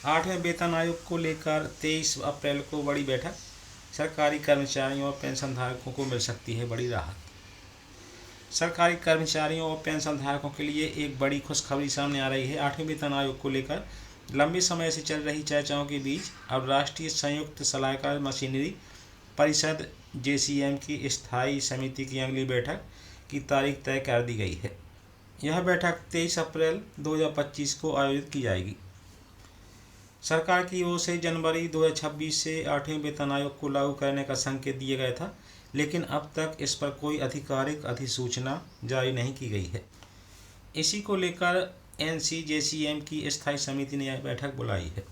8वें वेतन आयोग को लेकर 23 अप्रैल को बड़ी बैठक। सरकारी कर्मचारियों और पेंशनधारकों को मिल सकती है बड़ी राहत। सरकारी कर्मचारियों और पेंशनधारकों के लिए एक बड़ी खुशखबरी सामने आ रही है। 8वें वेतन आयोग को लेकर लंबे समय से चल रही चर्चाओं के बीच अब राष्ट्रीय संयुक्त सलाहकार मशीनरी परिषद JCM की स्थायी समिति की अगली बैठक की तारीख तय कर दी गई है। यह बैठक 23 अप्रैल 2025 को आयोजित की जाएगी। सरकार की ओर से जनवरी 2026 से 8वें वेतन आयोग को लागू करने का संकेत दिया गया था, लेकिन अब तक इस पर कोई आधिकारिक अधिसूचना जारी नहीं की गई है। इसी को लेकर NCJCM की स्थायी समिति ने यह बैठक बुलाई है।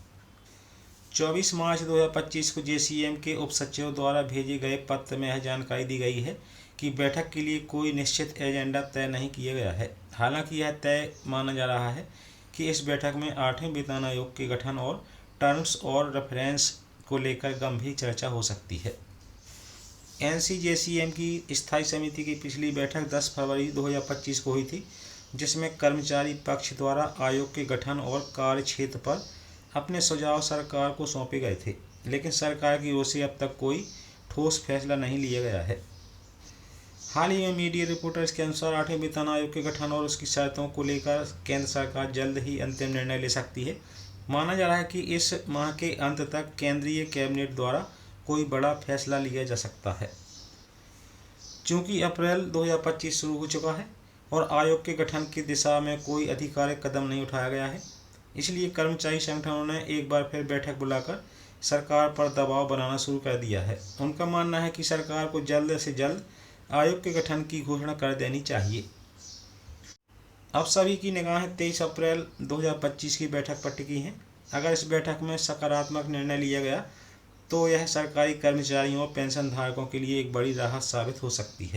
24 मार्च 2025 को JCM के उप सचिव द्वारा भेजे गए पत्र में यह जानकारी दी गई है कि बैठक के लिए कोई निश्चित एजेंडा तय नहीं किया गया है। हालांकि यह तय माना जा रहा है कि इस बैठक में 8वें वेतन आयोग के गठन और टर्म्स और रेफरेंस को लेकर गंभीर चर्चा हो सकती है। NCJCM की स्थायी समिति की पिछली बैठक 10 फरवरी 2025 को हुई थी, जिसमें कर्मचारी पक्ष द्वारा आयोग के गठन और कार्यक्षेत्र पर अपने सुझाव सरकार को सौंपे गए थे, लेकिन सरकार की ओर से अब तक कोई ठोस फैसला नहीं लिया गया है। हाल ही में मीडिया रिपोर्टर्स के अनुसार 8वें वेतन आयोग के गठन और उसकी शर्तों को लेकर केंद्र सरकार जल्द ही अंतिम निर्णय ले सकती है। माना जा रहा है कि इस माह के अंत तक केंद्रीय कैबिनेट द्वारा कोई बड़ा फैसला लिया जा सकता है। चूंकि अप्रैल 2025 शुरू हो चुका है और आयोग के गठन की दिशा में कोई आधिकारिक कदम नहीं उठाया गया है, इसलिए कर्मचारी संगठनों ने एक बार फिर बैठक बुलाकर सरकार पर दबाव बनाना शुरू कर दिया है। उनका मानना है कि सरकार को जल्द से जल्द आयोग के गठन की घोषणा कर देनी चाहिए। अब सभी की निगाहें 23 अप्रैल 2025 की बैठक पर टिकी हैं। अगर इस बैठक में सकारात्मक निर्णय लिया गया तो यह सरकारी कर्मचारियों और पेंशनधारकों के लिए एक बड़ी राहत साबित हो सकती है।